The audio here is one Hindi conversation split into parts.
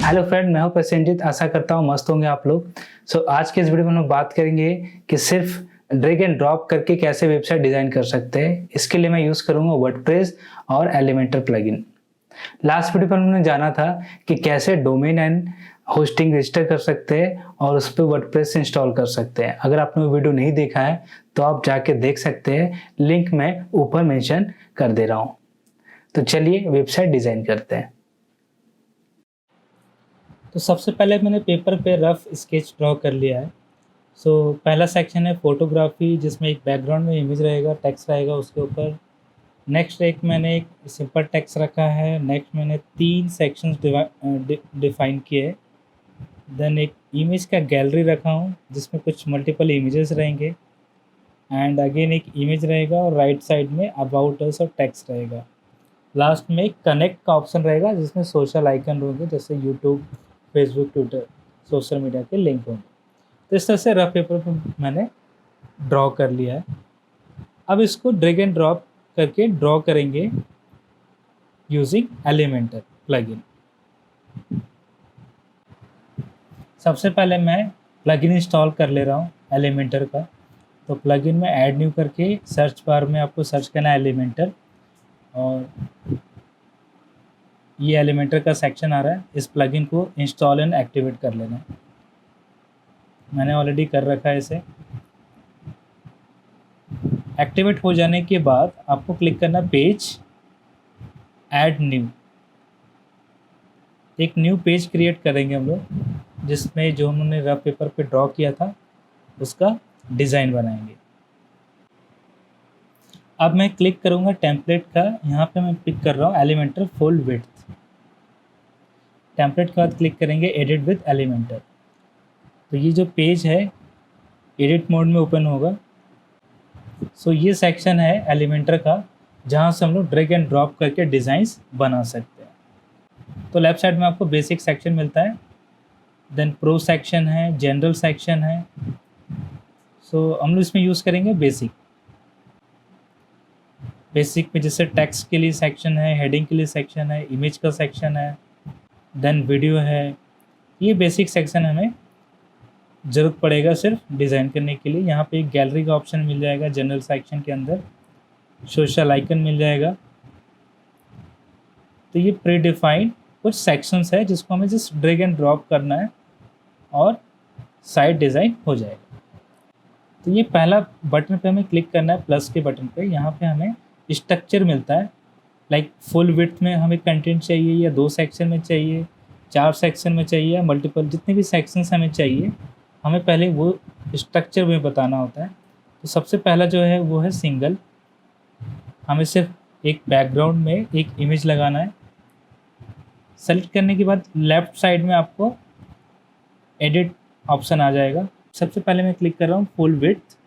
हेलो फ्रेंड, मैं हूं प्रसेनजीत। आशा करता हूं मस्त होंगे आप लोग। आज के इस वीडियो में हम लोग बात करेंगे कि सिर्फ ड्रैग एंड ड्रॉप करके कैसे वेबसाइट डिज़ाइन कर सकते हैं। इसके लिए मैं यूज़ करूंगा वर्डप्रेस और एलिमेंटर प्लगइन। लास्ट वीडियो पर हमने जाना था कि कैसे डोमेन एंड होस्टिंग रजिस्टर कर सकते हैं और उस पर वर्डप्रेस इंस्टॉल कर सकते हैं। अगर आपने वो वीडियो नहीं देखा है तो आप जाके देख सकते हैं, लिंक मैं ऊपर मेंशन कर दे रहा हूँ। तो चलिए वेबसाइट डिज़ाइन करते हैं। तो सबसे पहले मैंने पेपर पे रफ स्केच ड्रॉ कर लिया है। पहला सेक्शन है फोटोग्राफी, जिसमें एक बैकग्राउंड में इमेज रहेगा, टेक्स्ट रहेगा उसके ऊपर। नेक्स्ट मैंने एक सिंपल टेक्स्ट रखा है। नेक्स्ट मैंने 3 सेक्शंस डिफाइन किए हैं। देन एक इमेज का गैलरी रखा हूँ जिसमें कुछ मल्टीपल इमेजेस रहेंगे। एंड अगेन एक इमेज रहेगा और राइट साइड में अबाउट अस और टेक्स्ट रहेगा। लास्ट में एक कनेक्ट का ऑप्शन रहेगा जिसमें सोशल आइकन होंगे, जैसे YouTube, Facebook, Twitter, social media के लिंक होंगे। तो इस तरह से रफ पेपर पर मैंने ड्रॉ कर लिया है। अब इसको ड्रैग एंड ड्रॉप करके ड्रॉ करेंगे यूजिंग एलिमेंटर प्लगइन। सबसे पहले मैं प्लगइन इंस्टॉल कर ले रहा हूँ एलिमेंटर का। तो प्लगइन में ऐड न्यू करके सर्च बार में आपको सर्च करना है एलिमेंटर, और ये एलिमेंटर का सेक्शन आ रहा है। इस प्लगइन को इंस्टॉल एंड एक्टिवेट कर लेना है। मैंने ऑलरेडी कर रखा है इसे। एक्टिवेट हो जाने के बाद आपको क्लिक करना पेज, ऐड न्यू। एक न्यू पेज क्रिएट करेंगे हम लोग, जिसमें जो हमने रफ पेपर पे ड्रॉ किया था उसका डिज़ाइन बनाएंगे। अब मैं क्लिक करूँगा टेम्पलेट का। यहाँ पे मैं पिक कर रहा हूँ एलिमेंटर फुल विड्थ। टेम्पलेट के बाद क्लिक करेंगे एडिट विद एलिमेंटर। तो ये जो पेज है एडिट मोड में ओपन होगा। ये सेक्शन है एलिमेंटर का, जहाँ से हम लोग ड्रैग एंड ड्रॉप करके डिज़ाइंस बना सकते हैं। तो लेफ्ट साइड में आपको बेसिक सेक्शन मिलता है, देन प्रो सेक्शन है, जनरल सेक्शन है। हम लोग इसमें यूज़ करेंगे बेसिक। बेसिक में जैसे टेक्स्ट के लिए सेक्शन है, हेडिंग के लिए सेक्शन है, इमेज का सेक्शन है, देन वीडियो है। ये बेसिक सेक्शन हमें ज़रूरत पड़ेगा सिर्फ डिज़ाइन करने के लिए। यहाँ पे एक गैलरी का ऑप्शन मिल जाएगा जनरल सेक्शन के अंदर, सोशल आइकन मिल जाएगा। तो ये प्री डिफाइंड कुछ सेक्शंस है जिसको हमें जस्ट ड्रैग एंड ड्रॉप करना है और साइट डिज़ाइन हो जाएगा। तो ये पहला बटन पे हमें क्लिक करना है, प्लस के बटन पे। यहाँ पे हमें स्ट्रक्चर मिलता है, लाइक फुल विड्थ में हमें कंटेंट चाहिए या 2 सेक्शन में चाहिए, 4 सेक्शन में चाहिए या मल्टीपल, जितने भी सेक्शंस हमें चाहिए हमें पहले वो स्ट्रक्चर में बताना होता है। तो सबसे पहला जो है वो है सिंगल। हमें सिर्फ एक बैकग्राउंड में एक इमेज लगाना है। सेलेक्ट करने के बाद लेफ़्ट साइड में आपको एडिट ऑप्शन आ जाएगा। सबसे पहले मैं क्लिक कर रहा हूँ फुल विड्थ,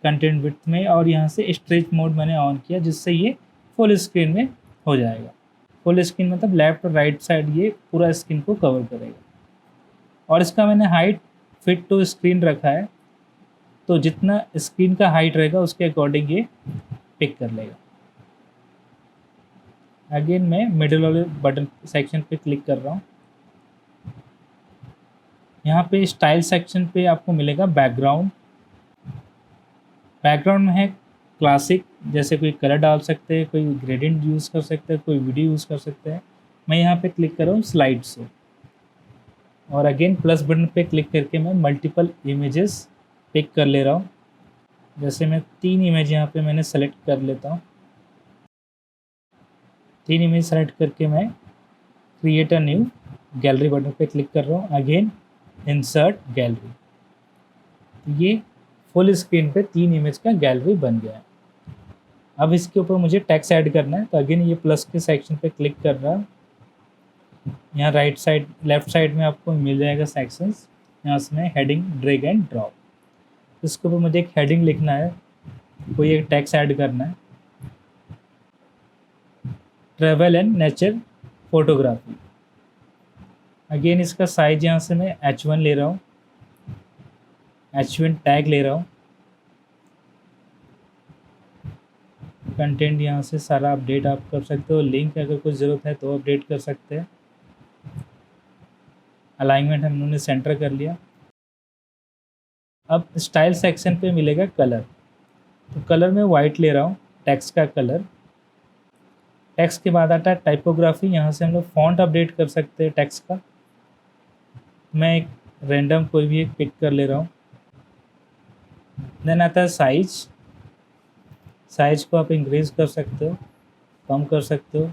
कंटेंट विड्थ में, और यहाँ से स्ट्रेच मोड मैंने ऑन किया, जिससे ये फुल स्क्रीन में हो जाएगा। फुल स्क्रीन मतलब लेफ्ट और राइट साइड ये पूरा स्क्रीन को कवर करेगा। और इसका मैंने हाइट फिट टू स्क्रीन रखा है, तो जितना स्क्रीन का हाइट रहेगा उसके अकॉर्डिंग ये पिक कर लेगा। अगेन मैं मिडिल वाले बटन सेक्शन पे क्लिक कर रहा हूँ। यहाँ पे स्टाइल सेक्शन पे आपको मिलेगा बैकग्राउंड। बैकग्राउंड में है क्लासिक, जैसे कोई कलर डाल सकते हैं, कोई ग्रेडियंट यूज़ कर सकते हैं, कोई वीडियो यूज़ कर सकते हैं। मैं यहाँ पे क्लिक कर रहा हूँ स्लाइड शो, और अगेन प्लस बटन पे क्लिक करके मैं मल्टीपल इमेजेस पिक कर ले रहा हूँ। जैसे मैं 3 इमेज यहाँ पे मैंने सेलेक्ट कर लेता हूँ। 3 इमेज सेलेक्ट करके मैं create a new gallery button पे क्लिक कर रहा हूँ। Again insert gallery. ये फुल स्क्रीन पे 3 इमेज का गैलरी बन गया है। अब इसके ऊपर मुझे टेक्स्ट ऐड करना है, तो अगेन ये प्लस के सेक्शन पे क्लिक कर रहा हूँ। यहाँ राइट साइड लेफ्ट साइड में आपको मिल जाएगा सेक्शंस। यहाँ से मैं हेडिंग ड्रैग एंड ड्रॉप, इसके ऊपर मुझे एक हेडिंग लिखना है, कोई एक टेक्स्ट ऐड करना है, travel and nature photography. Again इसका साइज यहाँ से मैं H1 ले रहा हूँ, H1 टैग ले रहा हूँ। कंटेंट यहाँ से सारा अपडेट आप कर सकते हो। लिंक अगर कुछ ज़रूरत है तो अपडेट कर सकते हैं। अलाइनमेंट हम लोगों ने सेंटर कर लिया। अब स्टाइल सेक्शन पे मिलेगा कलर, तो कलर में वाइट ले रहा हूँ, टेक्स्ट का कलर। टेक्स्ट के बाद आता है टाइपोग्राफी, यहाँ से हम लोग फॉन्ट अपडेट कर सकते हैं टेक्स्ट का। मैं एक रैंडम कोई भी एक पिक कर ले रहा हूँ। देन आता है साइज, साइज को आप इंक्रीज कर सकते हो, कम कर सकते हो।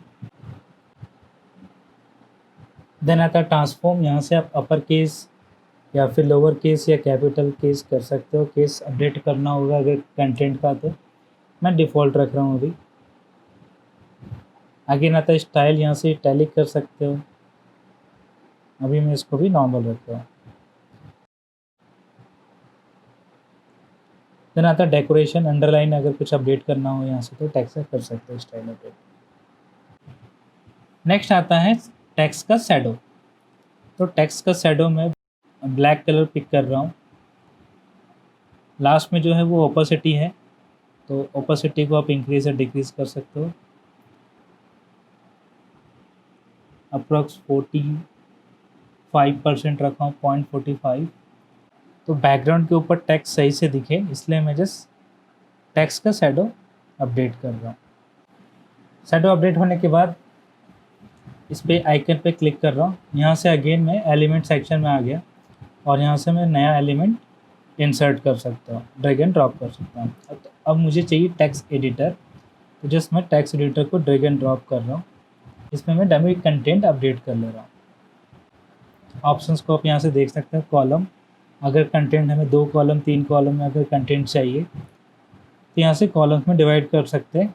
देन आता है ट्रांसफॉर्म, यहाँ से आप अपर केस या फिर लोअर केस या कैपिटल केस कर सकते हो। केस अपडेट करना होगा अगर कंटेंट का, तो मैं डिफ़ॉल्ट रख रहा हूँ अभी। आगे आता है स्टाइल, यहाँ से इटैलिक कर सकते हो, अभी मैं इसको भी नॉर्मल रख रहा हूँ। देन आता है डेकोरेशन, अंडरलाइन अगर कुछ अपडेट करना हो यहाँ से तो टेक्स्ट से कर सकते हो स्टाइल अपडेट। नेक्स्ट आता है टेक्स्ट का शैडो, तो टेक्स्ट का शैडो में ब्लैक कलर पिक कर रहा हूँ। लास्ट में जो है वो ओपेसिटी है, तो ओपेसिटी को आप इंक्रीज या डिक्रीज कर सकते हो। अप्रॉक्स 45% रखा हूँ, 0.45। तो बैकग्राउंड के ऊपर टेक्स्ट सही से दिखे इसलिए मैं जस्ट टेक्स्ट का शैडो अपडेट कर रहा हूँ। शैडो अपडेट होने के बाद इस पे आइकन पे क्लिक कर रहा हूँ। यहाँ से अगेन मैं एलिमेंट सेक्शन में आ गया और यहाँ से मैं नया एलिमेंट इंसर्ट कर सकता हूँ, ड्रैग एंड ड्रॉप कर सकता हूँ। अब मुझे चाहिए टेक्स्ट एडिटर, तो जस्ट मैं टेक्स्ट एडिटर को ड्रैग एंड ड्रॉप कर रहा हूँ। इसमें मैं डमी कंटेंट अपडेट कर ले रहा हूँ। ऑप्शंस को आप यहाँ से देख सकते हैं। कॉलम, अगर कंटेंट हमें 2 कॉलम 3 कॉलम में अगर कंटेंट चाहिए तो यहाँ से कॉलम्स में डिवाइड कर सकते हैं।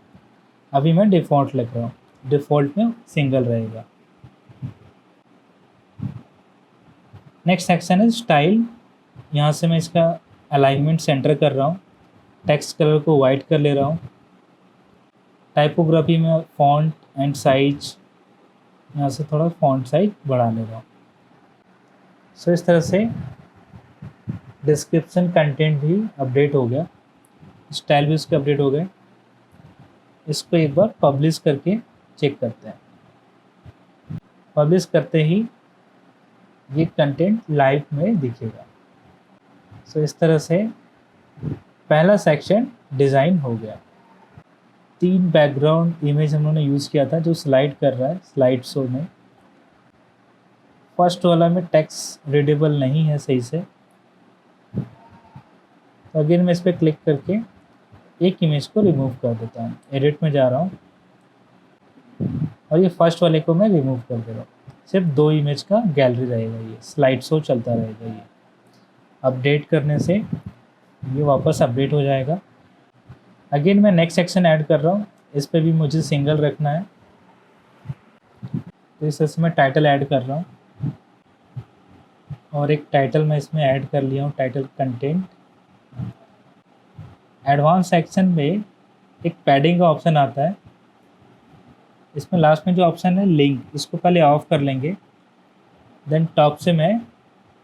अभी मैं डिफ़ॉल्ट लिख रहा हूँ, डिफ़ॉल्ट में सिंगल रहेगा। नेक्स्ट सेक्शन है स्टाइल, यहाँ से मैं इसका अलाइनमेंट सेंटर कर रहा हूँ, टेक्स्ट कलर को वाइट कर ले रहा हूँ। टाइपोग्राफी में फॉन्ट एंड साइज, यहाँ से थोड़ा फॉन्ट साइज बढ़ा ले रहा हूँ। सो इस तरह से डिस्क्रिप्शन कंटेंट भी अपडेट हो गया, स्टाइल भी उसके अपडेट हो गए। इसको एक बार पब्लिश करके चेक करते हैं। पब्लिश करते ही ये कंटेंट लाइव में दिखेगा। सो इस तरह से पहला सेक्शन डिज़ाइन हो गया। 3 बैकग्राउंड इमेज हम लोगों ने यूज़ किया था जो स्लाइड कर रहा है स्लाइड शो में। फर्स्ट वाला में टेक्स्ट रीडेबल नहीं है सही से, तो अगेन मैं इस पर क्लिक करके एक इमेज को रिमूव कर देता हूँ। एडिट में जा रहा हूँ और ये फर्स्ट वाले को मैं रिमूव कर दे रहा हूँ। सिर्फ 2 इमेज का गैलरी रहेगा, ये स्लाइड शो चलता रहेगा। ये अपडेट करने से ये वापस अपडेट हो जाएगा। अगेन मैं नेक्स्ट सेक्शन ऐड कर रहा हूँ, इस पर भी मुझे सिंगल रखना है, तो इस तरह से मैं टाइटल ऐड कर रहा हूँ और एक टाइटल मैं इसमें ऐड कर लिया हूँ, टाइटल कंटेंट। एडवांस सेक्शन में एक पैडिंग का ऑप्शन आता है, इसमें लास्ट में जो ऑप्शन है लिंक, इसको पहले ऑफ कर लेंगे। देन टॉप से मैं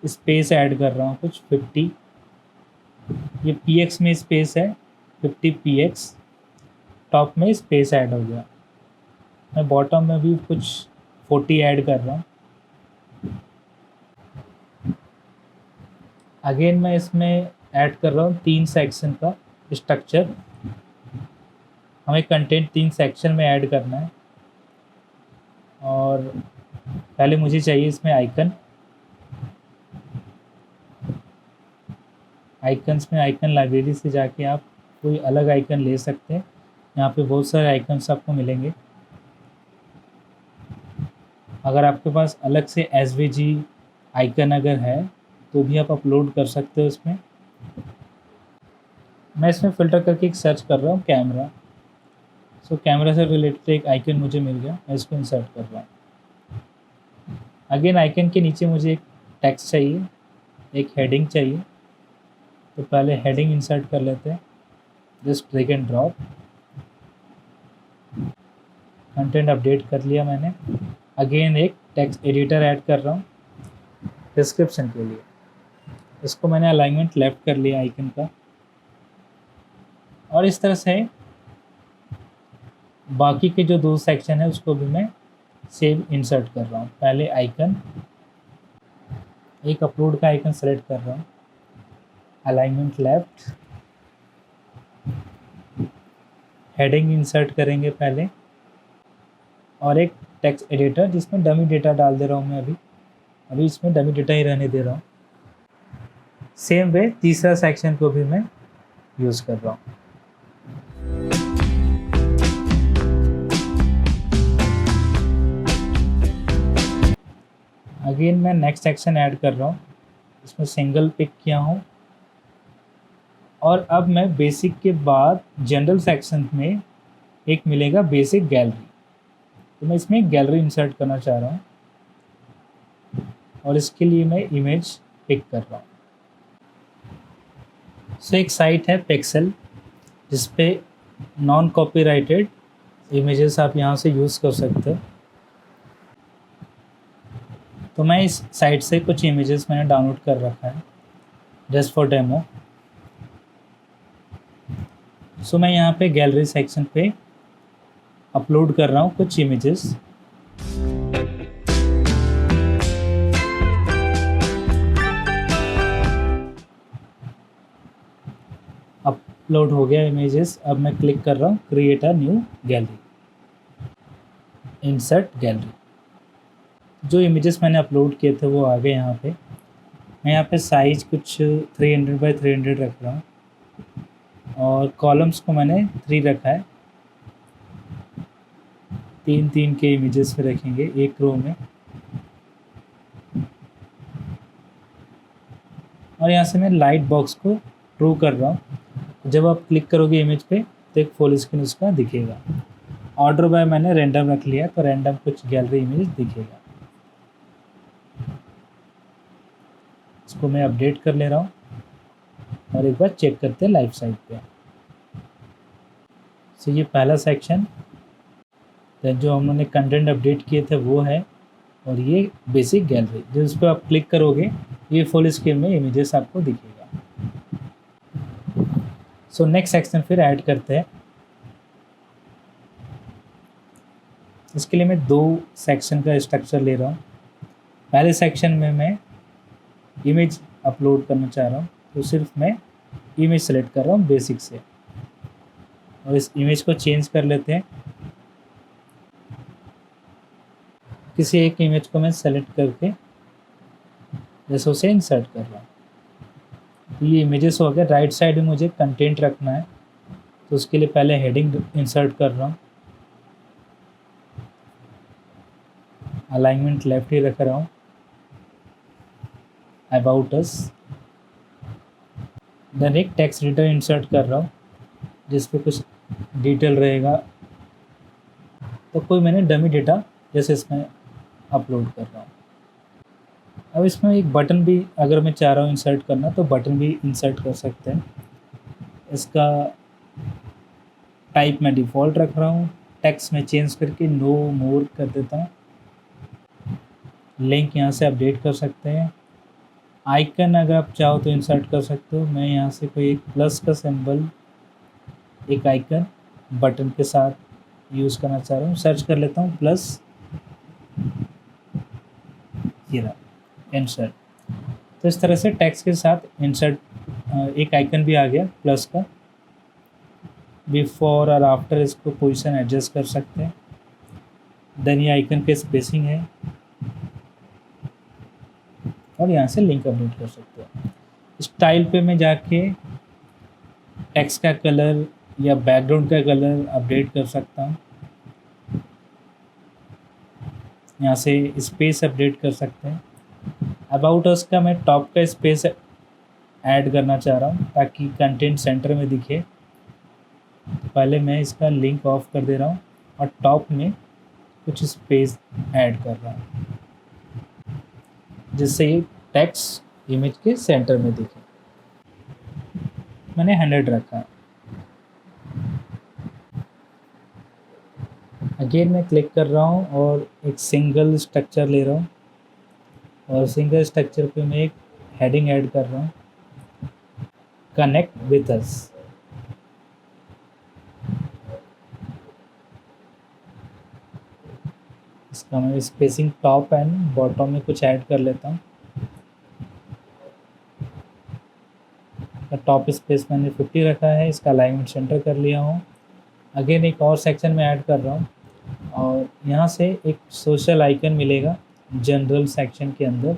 स्पेस ऐड कर रहा हूँ कुछ 50, ये px में स्पेस है 50 px, टॉप में स्पेस ऐड हो गया। मैं बॉटम में भी कुछ 40 ऐड कर रहा हूँ। अगेन मैं इसमें ऐड कर रहा हूँ 3 सेक्शन का स्ट्रक्चर। हमें कंटेंट 3 सेक्शन में ऐड करना है और पहले मुझे चाहिए इसमें आइकन। आइकन्स में आइकन लाइब्रेरी से जाके आप कोई अलग आइकन ले सकते हैं, यहाँ पे बहुत सारे आइकन्स आपको मिलेंगे। अगर आपके पास अलग से SVG आइकन अगर है तो भी आप अपलोड कर सकते हो इसमें। मैं इसमें फ़िल्टर करके एक सर्च कर रहा हूँ कैमरा। सो कैमरा से रिलेटेड एक आइकन मुझे मिल गया, मैं इसको इंसर्ट कर रहा हूँ। अगेन आइकन के नीचे मुझे एक टेक्स्ट चाहिए, एक हेडिंग चाहिए, तो पहले हेडिंग इंसर्ट कर लेते हैं। Just drag and drop, content update कर लिया मैंने। अगेन एक टेक्स्ट एडिटर ऐड कर रहा हूँ डिस्क्रिप्शन के लिए, इसको मैंने अलाइनमेंट लेफ्ट कर लिया आइकन का। और इस तरह से बाकी के जो 2 सेक्शन है उसको भी मैं सेम इंसर्ट कर रहा हूँ। पहले आइकन, एक अपलोड का आइकन सेलेक्ट कर रहा हूँ, अलाइनमेंट लेफ्ट, हेडिंग इंसर्ट करेंगे पहले, और एक टेक्स्ट एडिटर जिसमें डमी डेटा डाल दे रहा हूँ मैं अभी इसमें डमी डेटा ही रहने दे रहा हूँ। सेम वे तीसरा सेक्शन को भी मैं यूज़ कर रहा हूँ। अगेन मैं नेक्स्ट सेक्शन ऐड कर रहा हूँ, इसमें सिंगल पिक किया हूँ, और अब मैं बेसिक के बाद जनरल सेक्शन में एक मिलेगा बेसिक गैलरी, तो मैं इसमें गैलरी इंसर्ट करना चाह रहा हूँ, और इसके लिए मैं इमेज पिक कर रहा हूँ। सो एक साइट है पिक्सेल जिस पे नॉन कॉपीराइटेड इमेजेस आप यहाँ से यूज़ कर सकते हो। तो मैं इस साइट से कुछ इमेजेस मैंने डाउनलोड कर रखा है जस्ट फॉर डेमो। सो मैं यहाँ पे गैलरी सेक्शन पे अपलोड कर रहा हूँ कुछ इमेजेस। अपलोड हो गया इमेजेस। अब मैं क्लिक कर रहा हूँ create a new gallery, insert gallery. जो इमेजेस मैंने अपलोड किए थे वो आ गए यहाँ पे। मैं यहाँ पे साइज़ कुछ 300 बाई 300 रख रहा हूँ, और कॉलम्स को मैंने 3 रखा है। 3-3 के इमेजेस पे रखेंगे एक रो में, और यहाँ से मैं लाइट बॉक्स को ट्रू कर रहा हूँ। जब आप क्लिक करोगे इमेज पे तो एक फुल स्क्रीन उसका दिखेगा। ऑर्डर बाय मैंने रैंडम रख लिया, तो रैंडम कुछ गैलरी इमेज दिखेगा। इसको मैं अपडेट कर ले रहा हूँ, और एक बार चेक करते हैं लाइव साइट पे। सो ये पहला सेक्शन जो हमने कंटेंट अपडेट किए थे वो है, और ये बेसिक गैलरी जिस पर आप क्लिक करोगे ये फुल स्क्रीन में इमेजेस आपको दिखेगा। सो नेक्स्ट सेक्शन फिर ऐड करते हैं। इसके लिए मैं 2 सेक्शन का स्ट्रक्चर ले रहा हूँ। पहले सेक्शन में मैं इमेज अपलोड करना चाह रहा हूँ, तो सिर्फ मैं इमेज सेलेक्ट कर रहा हूँ बेसिक से, और इस इमेज को चेंज कर लेते हैं। किसी एक इमेज को मैं सेलेक्ट करके जैसे उसे इंसर्ट कर रहा हूँ। तो ये इमेजेस हो गया। राइट साइड में मुझे कंटेंट रखना है, तो उसके लिए पहले हेडिंग इंसर्ट कर रहा हूँ, अलाइनमेंट लेफ्ट ही रख रहा हूँ, अबाउट अस। देन एक टेक्स्ट एडिटर इंसर्ट कर रहा हूँ जिस पे कुछ डिटेल रहेगा, तो कोई मैंने डमी डेटा जैसे इसमें अपलोड कर रहा हूँ। अब इसमें एक बटन भी अगर मैं चाह रहा हूँ इंसर्ट करना, तो बटन भी इंसर्ट कर सकते हैं। इसका टाइप मैं डिफ़ॉल्ट रख रहा हूँ, टेक्स्ट में चेंज करके नो मोर कर देता हूँ। लिंक यहाँ से अपडेट कर सकते हैं। आइकन अगर आप चाहो तो इंसर्ट कर सकते हो। मैं यहाँ से कोई एक प्लस का सिंबल, एक आइकन बटन के साथ यूज़ करना चाह रहा हूँ। सर्च कर लेता हूँ प्लस, ये रहा इंसर्ट। तो इस तरह से टेक्स्ट के साथ इंसर्ट एक आइकन भी आ गया प्लस का। बिफोर और आफ्टर इसको पोजीशन एडजस्ट कर सकते हैं। देन ये आइकन पे स्पेसिंग है, और यहाँ से लिंक अपडेट कर सकते हैं। स्टाइल पे मैं जाके टेक्स्ट का कलर या बैकग्राउंड का कलर अपडेट कर सकता हूँ। यहाँ से स्पेस अपडेट कर सकते हैं। अबाउट अस का मैं टॉप का स्पेस ऐड करना चाह रहा हूँ ताकि कंटेंट सेंटर में दिखे। तो पहले मैं इसका लिंक ऑफ कर दे रहा हूँ, और टॉप में कुछ स्पेस ऐड कर रहा हूँ जिससे ये टेक्स्ट इमेज के सेंटर में दिखे। मैंने 100 रखा है। अगेन मैं क्लिक कर रहा हूँ और एक सिंगल स्ट्रक्चर ले रहा हूँ, और सिंगल स्ट्रक्चर पे मैं एक हेडिंग ऐड कर रहा हूँ, कनेक्ट विथ अस। इसका मैं स्पेसिंग टॉप एंड बॉटम में कुछ ऐड कर लेता हूँ। इसका टॉप स्पेस मैंने 50 रखा है, इसका अलाइनमेंट सेंटर कर लिया हूँ। अगेन एक और सेक्शन में ऐड कर रहा हूँ और यहाँ से एक सोशल आइकन मिलेगा जनरल सेक्शन के अंदर।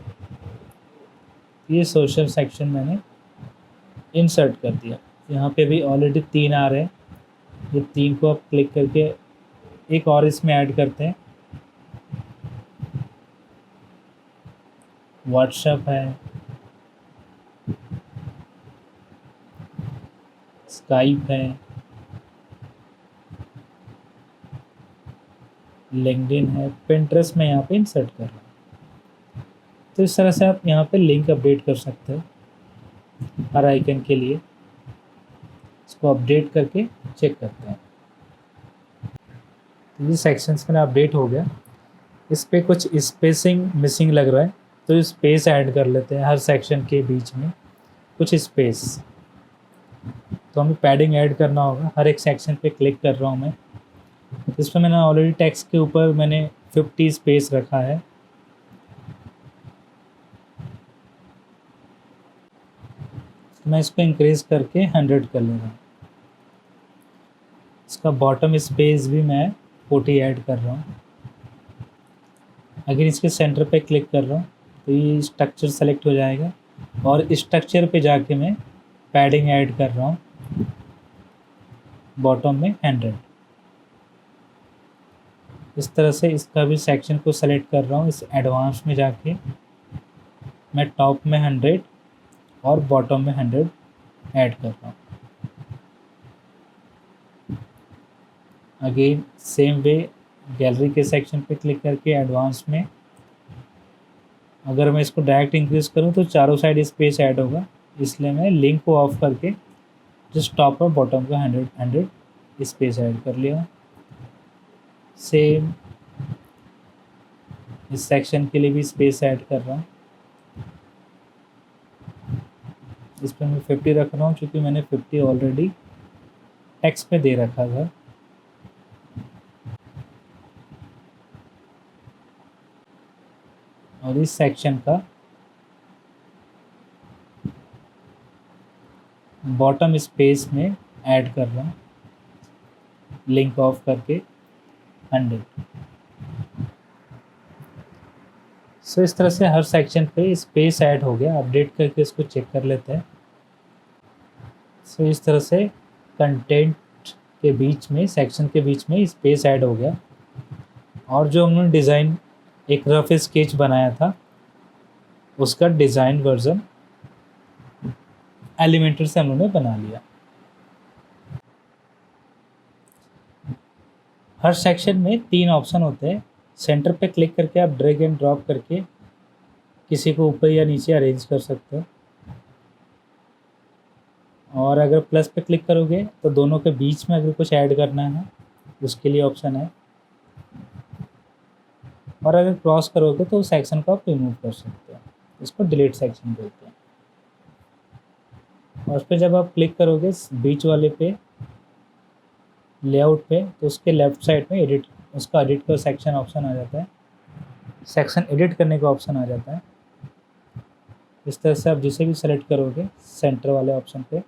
ये सोशल सेक्शन मैंने इंसर्ट कर दिया। यहाँ पे भी ऑलरेडी 3 आ रहे हैं, ये 3 को आप क्लिक करके एक और इसमें ऐड करते हैं। व्हाट्सएप है, स्काइप है, लिंक्डइन है, पिंटरेस्ट में यहाँ पे इंसर्ट कर रहा हूँ। तो इस तरह से आप यहाँ पे लिंक अपडेट कर सकते हो हर आइकन के लिए। इसको अपडेट करके चेक करते हैं। तो ये सेक्शंस में अपडेट हो गया। इस पे कुछ स्पेसिंग मिसिंग लग रहा है, तो स्पेस ऐड कर लेते हैं हर सेक्शन के बीच में कुछ स्पेस। तो हमें पैडिंग ऐड करना होगा। हर एक सेक्शन पे क्लिक कर रहा हूँ मैं। इसमें मैंने ऑलरेडी टेक्स्ट के ऊपर मैंने 50 स्पेस रखा है। तो मैं इसको इंक्रीज करके 100 कर ले रहा हूँ। इसका बॉटम स्पेस भी मैं 40 ऐड कर रहा हूँ। अगर इसके सेंटर पे क्लिक कर रहा हूँ तो ये स्ट्रक्चर सेलेक्ट हो जाएगा और स्ट्रक्चर पे जाके मैं पैडिंग ऐड कर रहा हूँ बॉटम में 100। इस तरह से इसका भी सेक्शन को सेलेक्ट कर रहा हूँ। इस एडवांस में जाके मैं टॉप में 100 और बॉटम में 100 ऐड कर रहा हूँ। अगेन सेम वे गैलरी के सेक्शन पे क्लिक करके एडवांस में अगर मैं इसको डायरेक्ट इंक्रीज करूँ तो चारों साइड स्पेस ऐड होगा, इसलिए मैं लिंक को ऑफ करके जस्ट टॉप और बॉटम का 100 स्पेस ऐड कर लिया। सेम इस सेक्शन के लिए भी स्पेस ऐड कर रहा हूँ। इस पर मैं 50 रख रहा हूँ क्योंकि मैंने 50 ऑलरेडी टेक्स्ट पे दे रखा था। और इस सेक्शन का बॉटम स्पेस में ऐड कर रहा हूँ लिंक ऑफ करके 100। सो इस तरह से हर सेक्शन पे स्पेस ऐड हो गया। अपडेट करके इसको चेक कर लेते हैं। सो इस तरह से कंटेंट के बीच में सेक्शन के बीच में स्पेस ऐड हो गया। और जो हमने डिज़ाइन एक रफ स्केच बनाया था उसका डिज़ाइन वर्जन एलिमेंटर से हम लोगों ने बना लिया। हर सेक्शन में 3 ऑप्शन होते हैं। सेंटर पे क्लिक करके आप ड्रैग एंड ड्रॉप करके किसी को ऊपर या नीचे अरेंज कर सकते हो। और अगर प्लस पे क्लिक करोगे तो दोनों के बीच में अगर कुछ ऐड करना है उसके लिए ऑप्शन है। और अगर क्रॉस करोगे तो उस सेक्शन को आप रिमूव कर सकते हो। इसको डिलीट सेक्शन बोलते हैं। और उस पर जब आप क्लिक करोगे बीच वाले पे लेआउट पे तो उसके लेफ्ट साइड में एडिट उसका एडिट का सेक्शन ऑप्शन आ जाता है। सेक्शन एडिट करने का ऑप्शन आ जाता है। इस तरह से आप जिसे भी सेलेक्ट करोगे सेंटर वाले ऑप्शन पे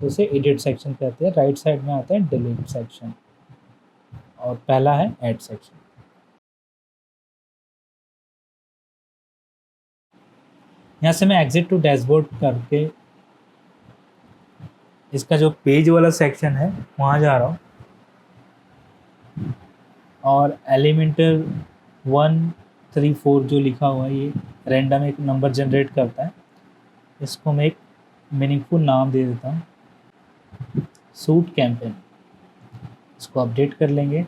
तो उसे एडिट सेक्शन कहते हैं। राइट साइड में आता है डिलीट सेक्शन और पहला है ऐड सेक्शन। यहाँ से मैं एग्जिट टू डैशबोर्ड करके इसका जो पेज वाला सेक्शन है वहाँ जा रहा हूँ और एलिमेंटर 1 3 4 जो लिखा हुआ है ये रैंडम एक नंबर जनरेट करता है। इसको मैं एक मीनिंगफुल नाम दे देता हूँ सूट कैंपेन। इसको अपडेट कर लेंगे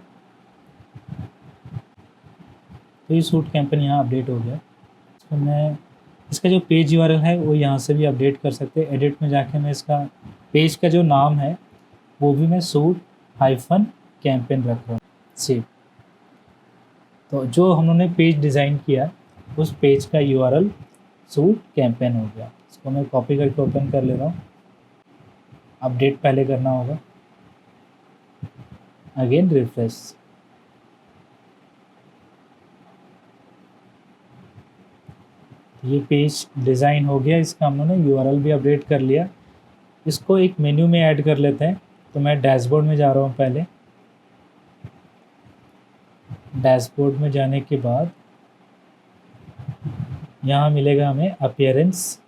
तो ये सूट कैंपेन यहाँ अपडेट हो गया। तो मैं इसका जो पेज यूआरएल है वो यहाँ से भी अपडेट कर सकते हैं। एडिट में जाके मैं इसका पेज का जो नाम है वो भी मैं सूट -कैंपेन रख रहा हूँ। सेव। तो जो हम लोगों ने पेज डिज़ाइन किया उस पेज का यूआरएल सूट कैंपेन हो गया। इसको मैं कॉपी करके ओपन कर ले रहा हूँ। अपडेट पहले करना होगा। Again refresh. ये पेज डिज़ाइन हो गया, इसका हम लोगों ने URL भी अपडेट कर लिया। इसको एक मेन्यू में ऐड कर लेते हैं। तो मैं डैशबोर्ड में जा रहा हूँ। पहले डैशबोर्ड में जाने के बाद यहाँ मिलेगा हमें अपीयरेंस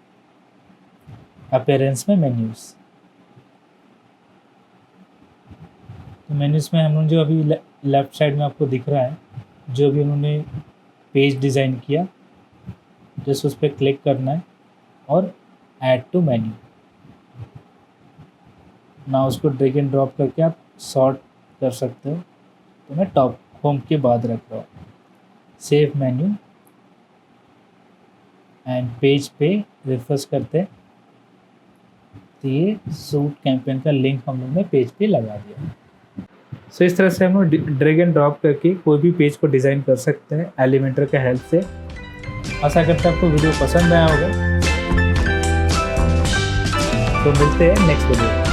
में मेन्यूज़। तो मेन्यूज़ में हम लोग जो अभी लेफ़्ट साइड में आपको दिख रहा है, जो भी उन्होंने पेज डिज़ाइन किया, जस्ट उस पर क्लिक करना है और ऐड टू मेन्यू। ना उसको ड्रैग एंड ड्रॉप करके आप सॉर्ट कर सकते हो। तो मैं टॉप होम के बाद रख रहा हूँ। सेव मेन्यू एंड पेज पे रिफ्रेश करते हैं तो ये सूट कैंपेन का लिंक हम लोग ने पेज पे लगा दिया। सो इस तरह से हम लोग ड्रैग एंड ड्रॉप करके कोई भी पेज को डिज़ाइन कर सकते हैं एलिमेंटर के हेल्प से। आशा करता हूँ आपको वीडियो पसंद आया होगा। तो मिलते हैं नेक्स्ट वीडियो।